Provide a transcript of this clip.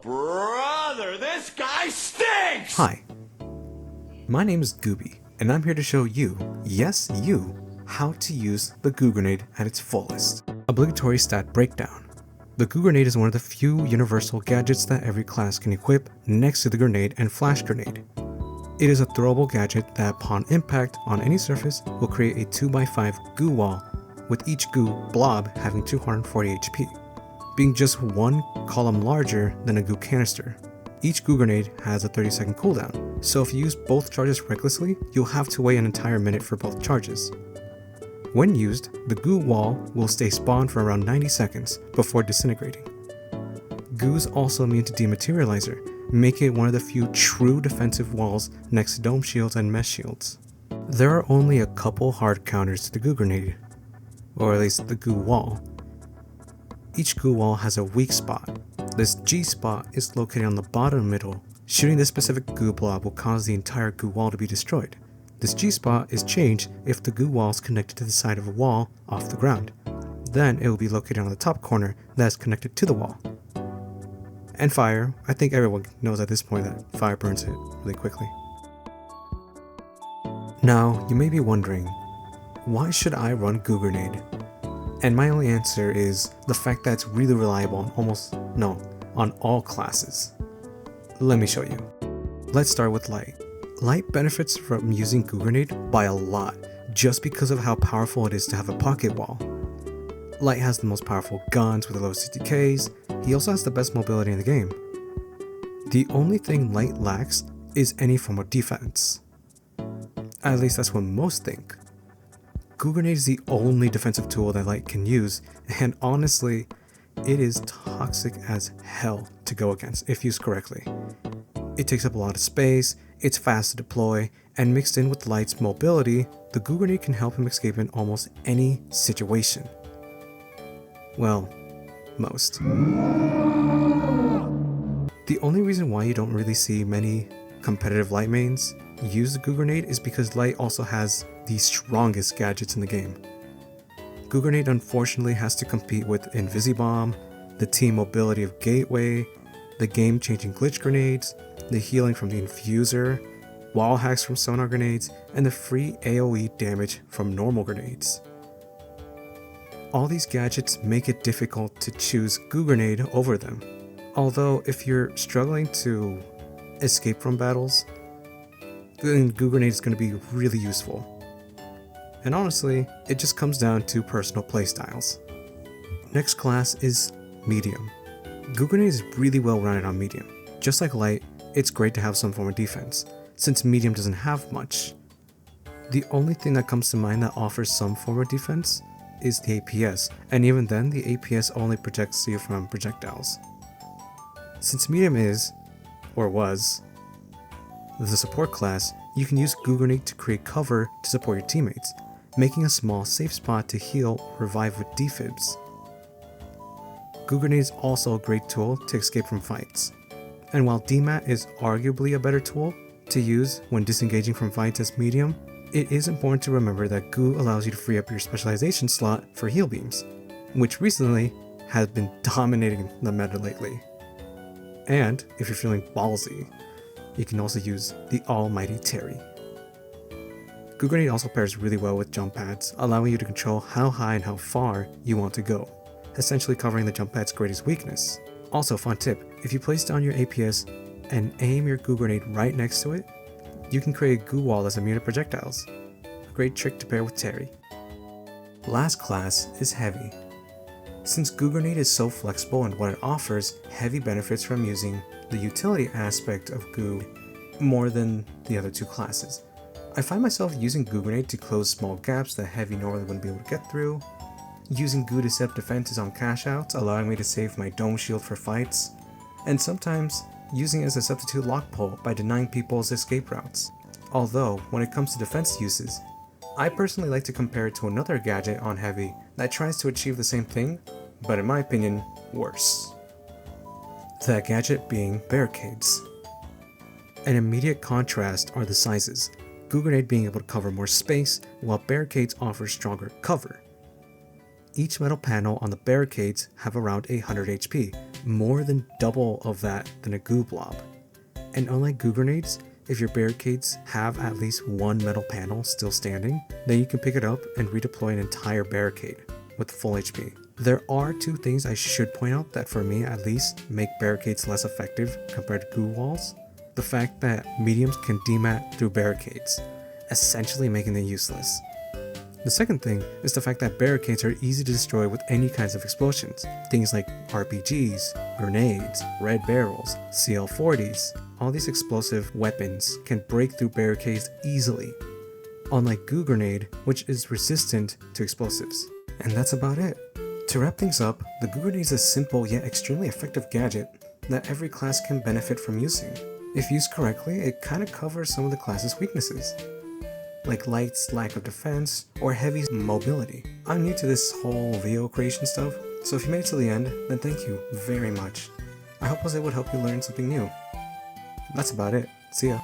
Brother, this guy stinks! Hi, my name is Gooby, and I'm here to show you, yes you, how to use the Goo Grenade at its fullest. Obligatory stat breakdown. The Goo Grenade is one of the few universal gadgets that every class can equip next to the grenade and flash grenade. It is a throwable gadget that upon impact on any surface will create a 2x5 goo wall, with each goo blob having 240 HP. Being just one column larger than a goo canister. Each goo grenade has a 30-second cooldown, so if you use both charges recklessly, you'll have to wait an entire minute for both charges. When used, the goo wall will stay spawned for around 90 seconds before disintegrating. Goo is also immune to dematerializer, making it one of the few true defensive walls next to dome shields and mesh shields. There are only a couple hard counters to the goo grenade, or at least the goo wall. Each goo wall has a weak spot. This G spot is located on the bottom middle. Shooting this specific goo blob will cause the entire goo wall to be destroyed. This G spot is changed if the goo wall is connected to the side of a wall off the ground. Then it will be located on the top corner that is connected to the wall. And fire. I think everyone knows at this point that fire burns it really quickly. Now, you may be wondering, why should I run Goo Grenade? And my only answer is the fact that it's really reliable on all classes. Let me show you. Let's start with Light. Light benefits from using Goo Grenade by a lot, just because of how powerful it is to have a pocket wall. Light has the most powerful guns with the lowest CTKs. He also has the best mobility in the game. The only thing Light lacks is any form of defense. At least that's what most think. Goo Grenade is the only defensive tool that Light can use, and honestly, it is toxic as hell to go against if used correctly. It takes up a lot of space, it's fast to deploy, and mixed in with Light's mobility, the Goo Grenade can help him escape in almost any situation. Well, most. The only reason why you don't really see many competitive Light mains use the Goo Grenade is because Light also has the strongest gadgets in the game. Goo Grenade unfortunately has to compete with Invisibomb, the team mobility of Gateway, the game-changing glitch grenades, the healing from the Infuser, wall hacks from sonar grenades, and the free AoE damage from normal grenades. All these gadgets make it difficult to choose Goo Grenade over them. Although if you're struggling to escape from battles, then Goo Grenade is going to be really useful. And honestly, it just comes down to personal playstyles. Next class is Medium. Goo Grenade is really well rounded on Medium. Just like Light, it's great to have some form of defense, since Medium doesn't have much. The only thing that comes to mind that offers some form of defense is the APS, and even then the APS only protects you from projectiles. Since Medium is, or was, the support class, you can use Goo Grenade to create cover to support your teammates, making a small safe spot to heal or revive with defibs. Goo Grenade is also a great tool to escape from fights. And while DMAT is arguably a better tool to use when disengaging from fights as Medium, it is important to remember that Goo allows you to free up your specialization slot for heal beams, which recently has been dominating the meta lately. And if you're feeling ballsy, you can also use the almighty Terry. Goo Grenade also pairs really well with jump pads, allowing you to control how high and how far you want to go, essentially covering the jump pad's greatest weakness. Also, fun tip, if you place down your APS and aim your Goo Grenade right next to it, you can create a goo wall that's immune to projectiles. A great trick to pair with Terry. Last class is Heavy. Since Goo Grenade is so flexible in what it offers, Heavy benefits from using the utility aspect of Goo more than the other two classes. I find myself using Goo Grenade to close small gaps that Heavy normally wouldn't be able to get through, using Goo to set up defenses on cash outs, allowing me to save my dome shield for fights, and sometimes using it as a substitute lock pull by denying people's escape routes. Although, when it comes to defense uses, I personally like to compare it to another gadget on Heavy that tries to achieve the same thing, but in my opinion, worse. That gadget being barricades. An immediate contrast are the sizes, Goo Grenade being able to cover more space, while barricades offer stronger cover. Each metal panel on the barricades have around 800 HP, more than double of that than a goo blob. And unlike goo grenades, if your barricades have at least one metal panel still standing, then you can pick it up and redeploy an entire barricade with full HP. There are two things I should point out that for me at least make barricades less effective compared to goo walls. The fact that mediums can demat through barricades, essentially making them useless. The second thing is the fact that barricades are easy to destroy with any kinds of explosions. Things like RPGs, grenades, red barrels, CL-40s. All these explosive weapons can break through barricades easily, unlike goo grenade, which is resistant to explosives. And that's about it. To wrap things up, the goo grenade is a simple yet extremely effective gadget that every class can benefit from using. If used correctly, it kinda covers some of the class's weaknesses, like Light's lack of defense or Heavy's mobility. I'm new to this whole video creation stuff, so if you made it to the end, then thank you very much. I hope I was able to help you learn something new. That's about it. See ya.